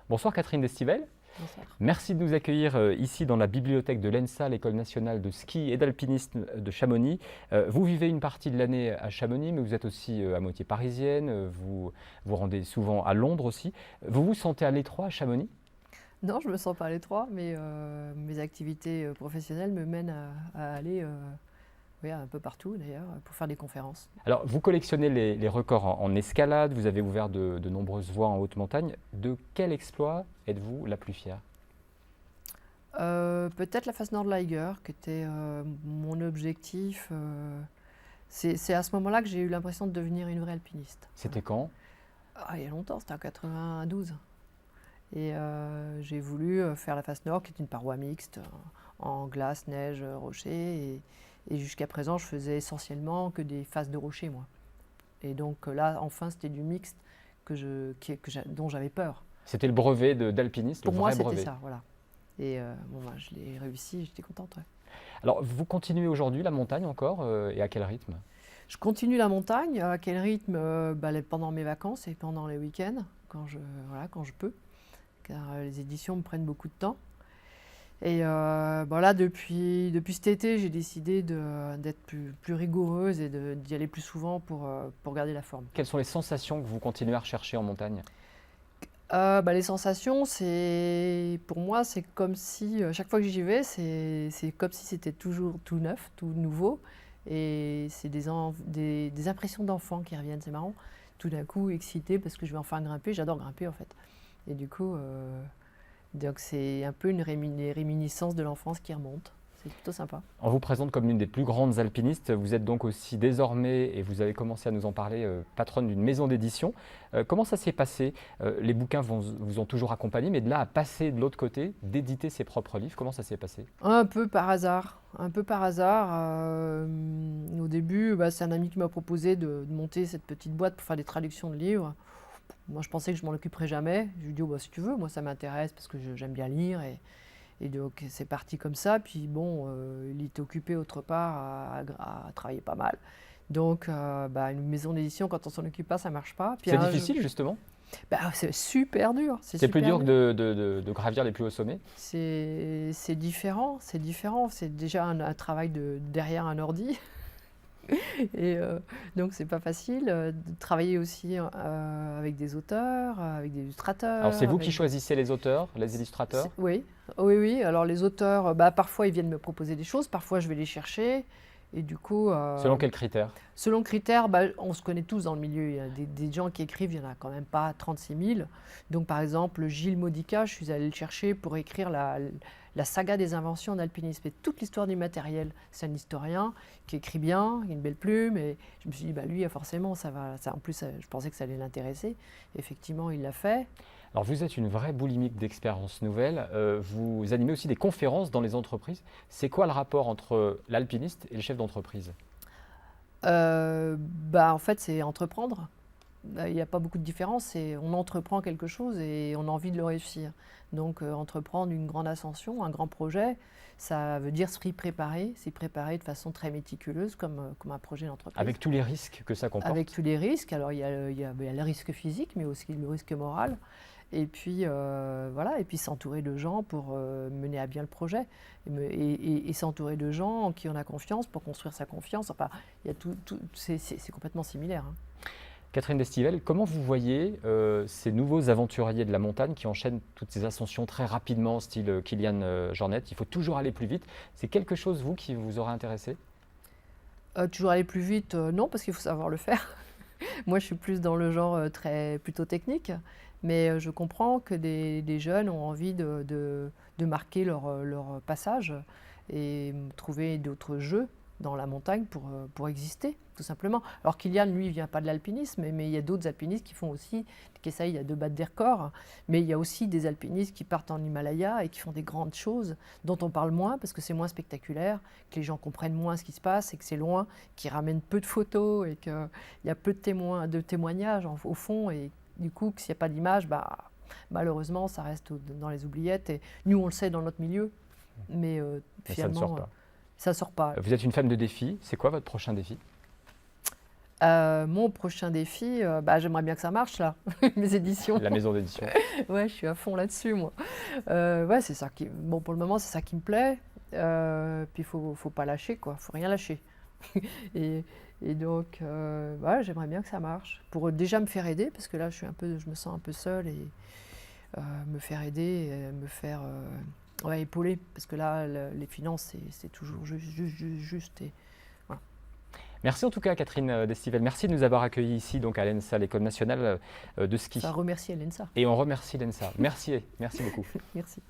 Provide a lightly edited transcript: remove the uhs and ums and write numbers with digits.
Bonsoir Catherine Destivelle. Bonsoir. Merci de nous accueillir ici dans la bibliothèque de l'ENSA, l'École nationale de ski et d'alpinisme de Chamonix. Vous vivez une partie de l'année à Chamonix, mais vous êtes aussi à moitié parisienne, vous vous rendez souvent à Londres aussi. Vous vous sentez à l'étroit à Chamonix? Non, je me sens pas à l'étroit, mais mes activités professionnelles me mènent à aller oui, un peu partout d'ailleurs pour faire des conférences. Alors, vous collectionnez les records en escalade, vous avez ouvert de nombreuses voies en haute montagne. De quel exploit êtes-vous la plus fière? Peut-être la face nord de l'Eiger, qui était mon objectif. C'est à ce moment-là que j'ai eu l'impression de devenir une vraie alpiniste. C'était quand? Ah, il y a longtemps, c'était en 92. Et j'ai voulu faire la face nord, qui est une paroi mixte, en glace, neige, rocher. Et jusqu'à présent, je faisais essentiellement que des faces de rocher, moi. Et donc là, enfin, c'était du mixte dont j'avais peur. C'était le brevet d'alpiniste, le Pour moi, vrai c'était brevet. ça, voilà. Et bon, bah, je l'ai réussi, j'étais contente. Ouais. Alors, vous continuez aujourd'hui la montagne encore et à quel rythme? Je continue la montagne, à quel rythme pendant mes vacances et pendant les week-ends, quand je peux, car les éditions me prennent beaucoup de temps. Et bon là, depuis cet été, j'ai décidé d'être plus rigoureuse et d'y aller plus souvent pour garder la forme. Quelles sont les sensations que vous continuez à rechercher en montagne? Les sensations, pour moi, c'est comme si, chaque fois que j'y vais, c'est comme si c'était toujours tout neuf, tout nouveau. Et c'est des impressions d'enfant qui reviennent, c'est marrant. Tout d'un coup, excitée parce que je vais enfin grimper, j'adore grimper en fait. Et du coup, donc c'est un peu les réminiscences de l'enfance qui remontent. C'est plutôt sympa. On vous présente comme l'une des plus grandes alpinistes. Vous êtes donc aussi désormais, et vous avez commencé à nous en parler, patronne d'une maison d'édition. Comment ça s'est passé? Les bouquins vous ont toujours accompagné, mais de là à passer de l'autre côté, d'éditer ses propres livres, comment ça s'est passé? Un peu par hasard. Un peu par hasard. Au début, c'est un ami qui m'a proposé de monter cette petite boîte pour faire des traductions de livres. Moi, je pensais que je m'en occuperais jamais. Je lui ai dit, si tu veux, moi, ça m'intéresse parce que j'aime bien lire. Et donc, c'est parti comme ça. Puis bon, il était occupé autre part à travailler pas mal. Donc, une maison d'édition, quand on s'en occupe pas, ça marche pas. Puis C'est difficile justement? c'est super dur. C'est plus dur de gravir les plus hauts sommets? C'est différent. C'est différent. C'est déjà un travail derrière un ordi. Et donc, c'est pas facile de travailler aussi avec des auteurs, avec des illustrateurs. Alors c'est vous qui choisissez les auteurs, les illustrateurs? Oui, oui, oui. Alors les auteurs, parfois ils viennent me proposer des choses, parfois je vais les chercher. Et du coup, Selon quels critères? selon critères, on se connaît tous dans le milieu. Il y a des gens qui écrivent, il n'y en a quand même pas 36 000. Donc par exemple, Gilles Modica, je suis allée le chercher pour écrire la saga des inventions en alpinisme et toute l'histoire du matériel. C'est un historien qui écrit bien, il a une belle plume. Et je me suis dit, lui, forcément, ça va. En plus, je pensais que ça allait l'intéresser. Effectivement, il l'a fait. Alors vous êtes une vraie boulimique d'expériences nouvelles. Vous animez aussi des conférences dans les entreprises. C'est quoi le rapport entre l'alpiniste et le chef d'entreprise? En fait, c'est entreprendre. Il n'y a pas beaucoup de différence. On entreprend quelque chose et on a envie de le réussir. Donc, entreprendre une grande ascension, un grand projet, ça veut dire s'y préparer de façon très méticuleuse, comme un projet d'entreprise. Avec tous les risques que ça comporte? Avec tous les risques. Alors, il y a le risque physique, mais aussi le risque moral. Et puis, voilà. Et puis, s'entourer de gens pour mener à bien le projet. Et s'entourer de gens en qui on a confiance pour construire sa confiance. Enfin, il y a c'est complètement similaire. Hein. Catherine Destivelle, comment vous voyez ces nouveaux aventuriers de la montagne qui enchaînent toutes ces ascensions très rapidement, style Kilian Jornet? Il faut toujours aller plus vite. C'est quelque chose, vous, qui vous aurait intéressé? Toujours aller plus vite, non, parce qu'il faut savoir le faire. Moi, je suis plus dans le genre plutôt technique, mais je comprends que des jeunes ont envie de marquer leur passage et trouver d'autres jeux dans la montagne pour exister, tout simplement. Alors Kilian, lui, il vient pas de l'alpinisme, mais il y a d'autres alpinistes qui essayent de battre des records, mais il y a aussi des alpinistes qui partent en Himalaya et qui font des grandes choses dont on parle moins parce que c'est moins spectaculaire, que les gens comprennent moins ce qui se passe et que c'est loin, qui ramènent peu de photos et qu'il y a peu de témoignages au fond, et du coup, s'il n'y a pas d'image, malheureusement, ça reste dans les oubliettes. Et nous, on le sait dans notre milieu, mais Mais ça ne finalement, sort pas. ça ne sort pas. Vous êtes une femme de défi. C'est quoi votre prochain défi? Mon prochain défi, j'aimerais bien que ça marche là, mes éditions. La maison d'édition. Ouais, je suis à fond là-dessus, moi. Ouais, c'est ça qui, bon, pour le moment, c'est ça qui me plaît. Puis faut pas lâcher, quoi. Faut rien lâcher. Et, et donc, ouais, j'aimerais bien que ça marche. Pour déjà me faire aider, parce que là, je me sens un peu seule et me faire aider, me faire ouais, épauler, parce que là, les finances, c'est toujours juste. Et voilà. Merci en tout cas Catherine Destivelle, merci de nous avoir accueillis ici donc à l'ENSA, l'École nationale de ski. Enfin, remercier l'ENSA. Et on remercie l'ENSA. Merci, merci beaucoup. Merci.